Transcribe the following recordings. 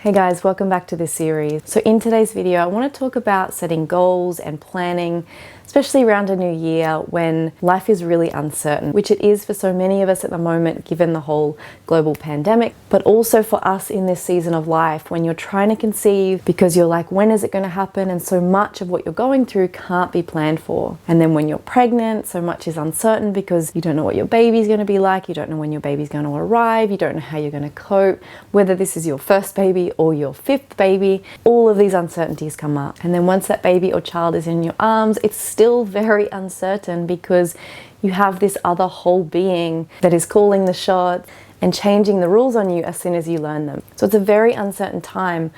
Hey guys, welcome back to this series. So in today's video, I want to talk about setting goals and planning, especially around a new year when life is really uncertain, which it is for so many of us at the moment, given the whole global pandemic, but also for us in this season of life when you're trying to conceive because you're like, when is it going to happen? And so much of what you're going through can't be planned for. And then when you're pregnant, so much is uncertain because you don't know what your baby's going to be like, you don't know when your baby's going to arrive, you don't know how you're going to cope, whether this is your first baby or your fifth baby, all of these uncertainties come up. And then once that baby or child is in your arms, it's still very uncertain because you have this other whole being that is calling the shots and changing the rules on you as soon as you learn them. So it's a very uncertain time.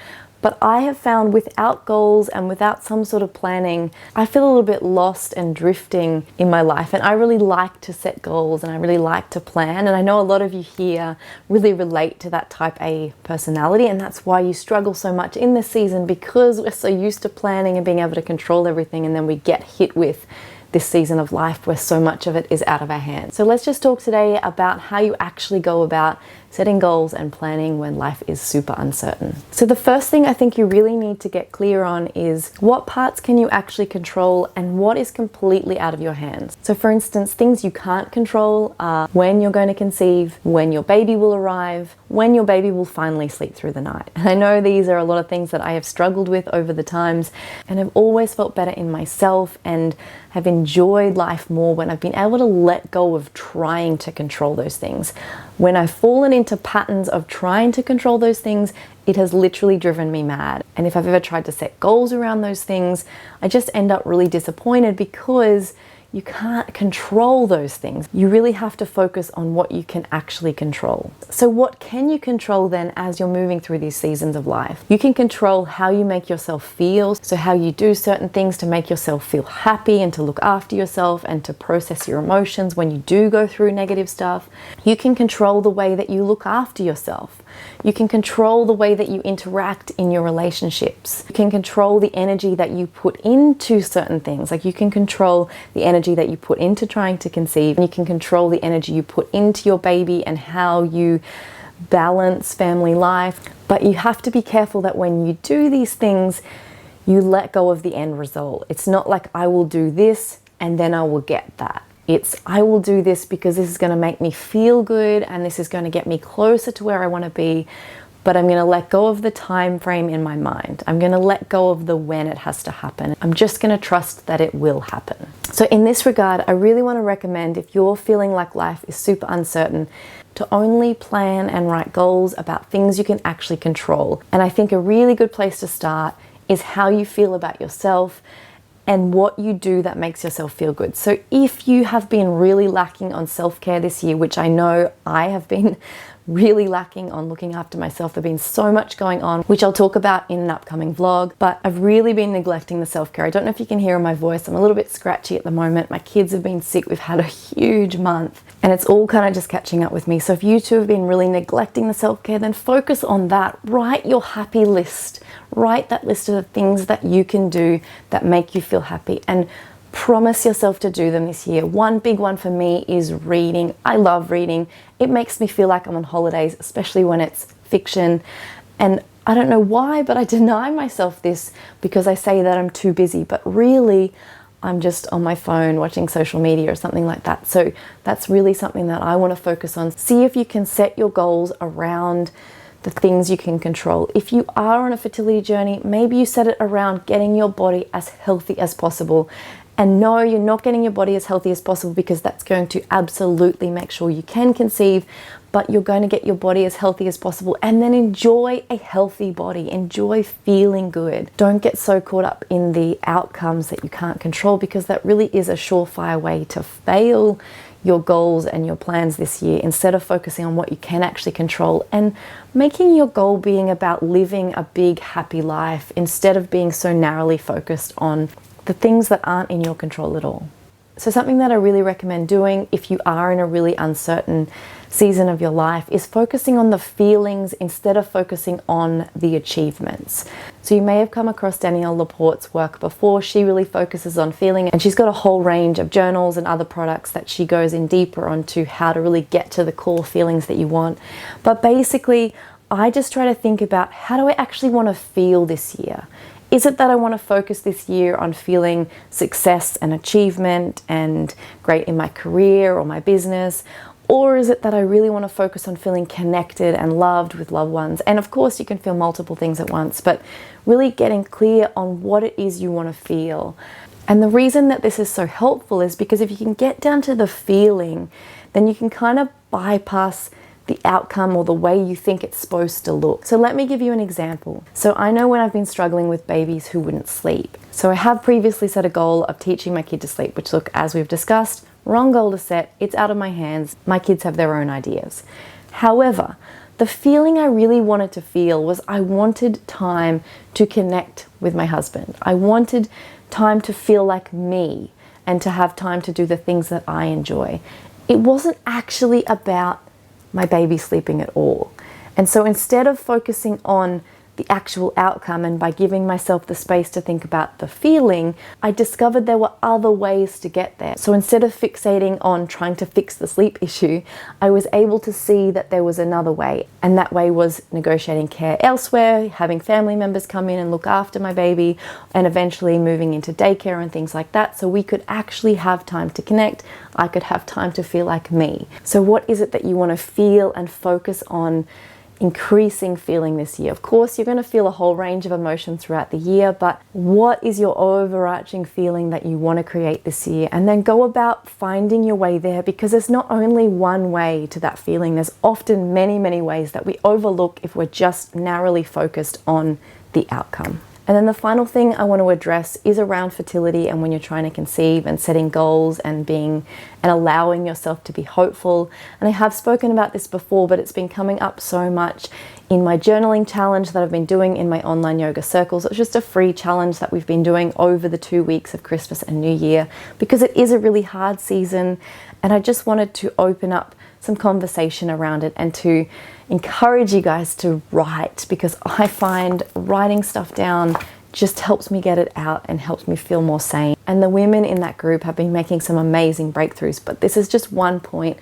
But I have found without goals and without some sort of planning, I feel a little bit lost and drifting in my life. And I really like to set goals and I really like to plan. And I know a lot of you here really relate to that type A personality. And that's why you struggle so much in this season, because we're so used to planning and being able to control everything. And then we get hit with this season of life where so much of it is out of our hands. So let's just talk today about how you actually go about setting goals and planning when life is super uncertain. So the first thing I think you really need to get clear on is what parts can you actually control and what is completely out of your hands. So for instance, things you can't control are when you're going to conceive, when your baby will arrive, when your baby will finally sleep through the night. And I know these are a lot of things that I have struggled with over the times and have always felt better in myself and have enjoyed life more when I've been able to let go of trying to control those things. When I've fallen into patterns of trying to control those things, it has literally driven me mad. And if I've ever tried to set goals around those things, I just end up really disappointed because you can't control those things. You really have to focus on what you can actually control. So what can you control then as you're moving through these seasons of life? You can control how you make yourself feel, so how you do certain things to make yourself feel happy and to look after yourself and to process your emotions when you do go through negative stuff. You can control the way that you look after yourself. You can control the way that you interact in your relationships. You can control the energy that you put into certain things. Like you can control the energy that you put into trying to conceive, and you can control the energy you put into your baby and how you balance family life. But you have to be careful that when you do these things, you let go of the end result. It's not like I will do this and then I will get that. It's I will do this because this is going to make me feel good and this is going to get me closer to where I want to be, but I'm going to let go of the time frame in my mind. I'm going to let go of the when it has to happen. I'm just going to trust that it will happen. So in this regard, I really want to recommend, if you're feeling like life is super uncertain, to only plan and write goals about things you can actually control. And I think a really good place to start is how you feel about yourself and what you do that makes yourself feel good. So if you have been really lacking on self-care this year, which I know I have been really lacking on looking after myself, there's been so much going on, which I'll talk about in an upcoming vlog, but I've really been neglecting the self-care. I don't know if you can hear in my voice, I'm a little bit scratchy at the moment. My kids have been sick, we've had a huge month, and it's all kind of just catching up with me. So if you two have been really neglecting the self-care, then focus on that. Write your happy list. Write that list of the things that you can do that make you feel happy, and promise yourself to do them this year. One big one for me is reading. I love reading. It makes me feel like I'm on holidays, especially when it's fiction. And I don't know why, but I deny myself this because I say that I'm too busy, but really I'm just on my phone watching social media or something like that. So that's really something that I want to focus on. See if you can set your goals around the things you can control. If you are on a fertility journey, maybe you set it around getting your body as healthy as possible. And no, you're not getting your body as healthy as possible because that's going to absolutely make sure you can conceive, but you're going to get your body as healthy as possible and then enjoy a healthy body. Enjoy feeling good. Don't get so caught up in the outcomes that you can't control, because that really is a surefire way to fail your goals and your plans this year, instead of focusing on what you can actually control and making your goal being about living a big, happy life instead of being so narrowly focused on the things that aren't in your control at all. So something that I really recommend doing if you are in a really uncertain season of your life is focusing on the feelings instead of focusing on the achievements. So you may have come across Danielle Laporte's work before. She really focuses on feeling, and she's got a whole range of journals and other products that she goes in deeper onto how to really get to the core feelings that you want. But basically, I just try to think about, how do I actually want to feel this year? Is it that I want to focus this year on feeling success and achievement and great in my career or my business? Or is it that I really want to focus on feeling connected and loved with loved ones? And of course, you can feel multiple things at once, but really getting clear on what it is you want to feel. And the reason that this is so helpful is because if you can get down to the feeling, then you can kind of bypass the outcome or the way you think it's supposed to look. So let me give you an example. So I know when I've been struggling with babies who wouldn't sleep. So I have previously set a goal of teaching my kid to sleep, which, look, as we've discussed, wrong goal to set. It's out of my hands. My kids have their own ideas. However, the feeling I really wanted to feel was I wanted time to connect with my husband. I wanted time to feel like me and to have time to do the things that I enjoy. It wasn't actually about my baby sleeping at all. And so instead of focusing on the actual outcome and by giving myself the space to think about the feeling, I discovered there were other ways to get there. So instead of fixating on trying to fix the sleep issue, I was able to see that there was another way. And that way was negotiating care elsewhere, having family members come in and look after my baby, and eventually moving into daycare and things like that, so we could actually have time to connect. I could have time to feel like me. So what is it that you want to feel and focus on increasing feeling this year? Of course, you're going to feel a whole range of emotions throughout the year, but what is your overarching feeling that you want to create this year? And then go about finding your way there, because there's not only one way to that feeling. There's often many, many ways that we overlook if we're just narrowly focused on the outcome. And then the final thing I want to address is around fertility and when you're trying to conceive and setting goals and allowing yourself to be hopeful. And I have spoken about this before, but it's been coming up so much in my journaling challenge that I've been doing in my online yoga circles. It's just a free challenge that we've been doing over the 2 weeks of Christmas and New Year, because it is a really hard season. And I just wanted to open up some conversation around it and to encourage you guys to write, because I find writing stuff down just helps me get it out and helps me feel more sane. And the women in that group have been making some amazing breakthroughs, but this is just one point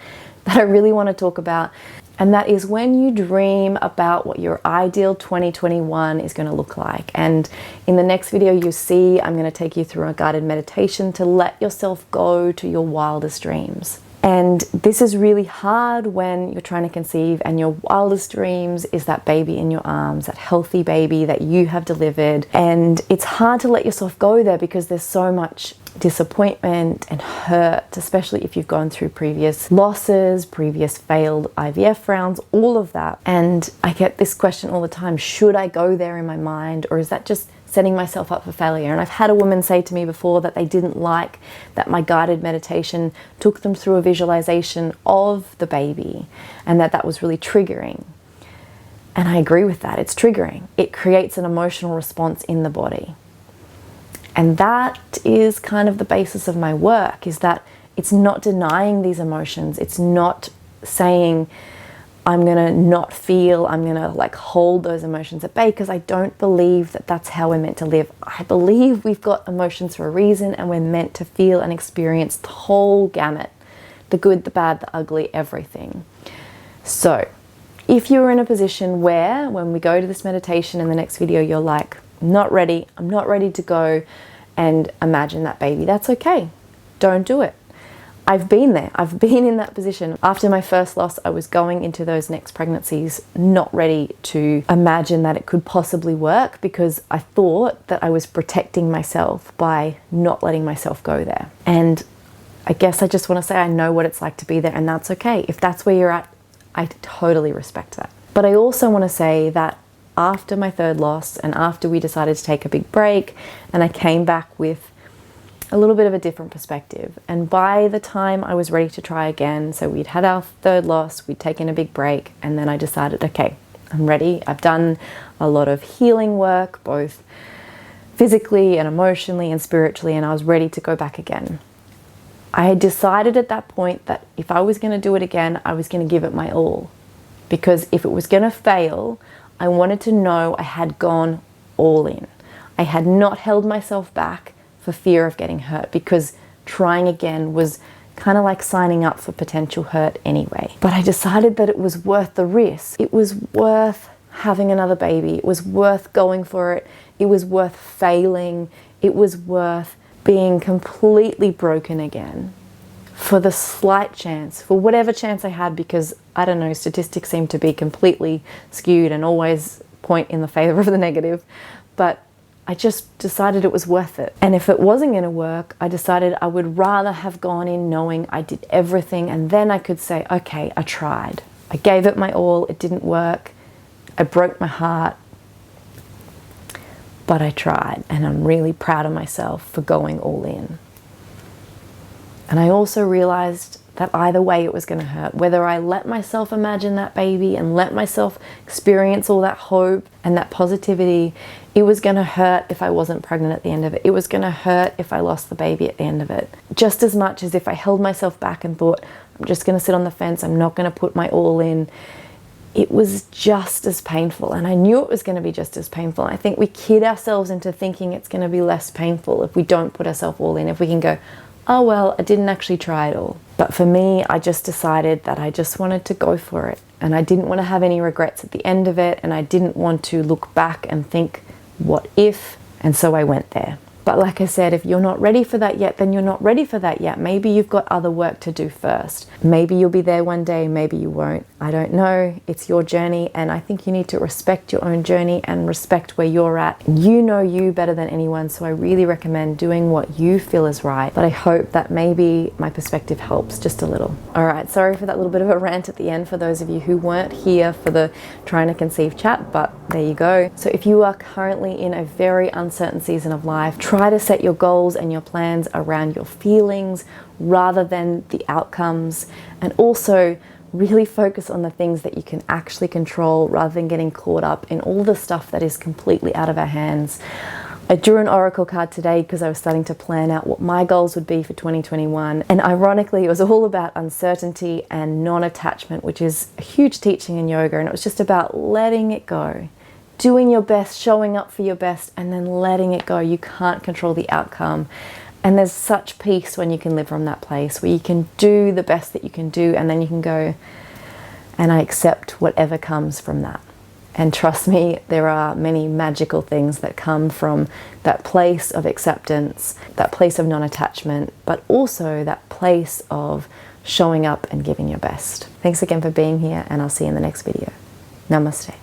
that I really want to talk about. And that is when you dream about what your ideal 2021 is going to look like. And in the next video you see, I'm going to take you through a guided meditation to let yourself go to your wildest dreams. And this is really hard when you're trying to conceive and your wildest dreams is that baby in your arms, that healthy baby that you have delivered. And it's hard to let yourself go there because there's so much disappointment and hurt, especially if you've gone through previous losses, previous failed IVF rounds, all of that. And I get this question all the time, should I go there in my mind, or is that just setting myself up for failure? And I've had a woman say to me before that they didn't like that my guided meditation took them through a visualization of the baby and that was really triggering. And I agree with that. It's triggering. It creates an emotional response in the body. And that is kind of the basis of my work, is that it's not denying these emotions. It's not saying I'm gonna not feel, I'm gonna hold those emotions at bay, because I don't believe that that's how we're meant to live. I believe we've got emotions for a reason and we're meant to feel and experience the whole gamut, the good, the bad, the ugly, everything. So if you're in a position where when we go to this meditation in the next video, you're like, not ready, I'm not ready to go and imagine that baby, that's okay. Don't do it. I've been there. I've been in that position. After my first loss, I was going into those next pregnancies not ready to imagine that it could possibly work, because I thought that I was protecting myself by not letting myself go there. And I guess I just want to say I know what it's like to be there, and that's okay. If that's where you're at, I totally respect that. But I also want to say that after my third loss and after we decided to take a big break, and I came back with a little bit of a different perspective. And by the time I was ready to try again, so we'd had our third loss, we'd taken a big break, and then I decided, okay, I'm ready. I've done a lot of healing work, both physically and emotionally and spiritually, and I was ready to go back again. I had decided at that point that if I was going to do it again, I was going to give it my all. Because if it was going to fail, I wanted to know I had gone all in. I had not held myself back for fear of getting hurt, because trying again was kind of like signing up for potential hurt anyway. But I decided that it was worth the risk. It was worth having another baby. It was worth going for it. It was worth failing. It was worth being completely broken again for the slight chance, for whatever chance I had, because I don't know, statistics seem to be completely skewed and always point in the favor of the negative. But I just decided it was worth it. And if it wasn't going to work, I decided I would rather have gone in knowing I did everything, and then I could say, okay, I tried. I gave it my all. It didn't work. I broke my heart. But I tried, and I'm really proud of myself for going all in. And I also realized that either way it was going to hurt. Whether I let myself imagine that baby and let myself experience all that hope and that positivity, it was going to hurt if I wasn't pregnant at the end of it. It was going to hurt if I lost the baby at the end of it. Just as much as if I held myself back and thought, I'm just going to sit on the fence, I'm not going to put my all in. It was just as painful, and I knew it was going to be just as painful. I think we kid ourselves into thinking it's going to be less painful if we don't put ourselves all in, if we can go, oh well, I didn't actually try it all. But for me, I just decided that I just wanted to go for it, and I didn't want to have any regrets at the end of it, and I didn't want to look back and think, what if? And so I went there. But like I said, if you're not ready for that yet, then you're not ready for that yet. Maybe you've got other work to do first. Maybe you'll be there one day, maybe you won't. I don't know. It's your journey, and I think you need to respect your own journey and respect where you're at. You know you better than anyone, so I really recommend doing what you feel is right. But I hope that maybe my perspective helps just a little. All right, sorry for that little bit of a rant at the end for those of you who weren't here for the trying to conceive chat, but there you go. So if you are currently in a very uncertain season of life, try to set your goals and your plans around your feelings rather than the outcomes, and also really focus on the things that you can actually control rather than getting caught up in all the stuff that is completely out of our hands. I drew an oracle card today because I was starting to plan out what my goals would be for 2021, and ironically it was all about uncertainty and non-attachment, which is a huge teaching in yoga, and it was just about letting it go. Doing your best, showing up for your best, and then letting it go. You can't control the outcome. And there's such peace when you can live from that place where you can do the best that you can do, and then you can go, and I accept whatever comes from that. And trust me, there are many magical things that come from that place of acceptance, that place of non-attachment, but also that place of showing up and giving your best. Thanks again for being here, and I'll see you in the next video. Namaste.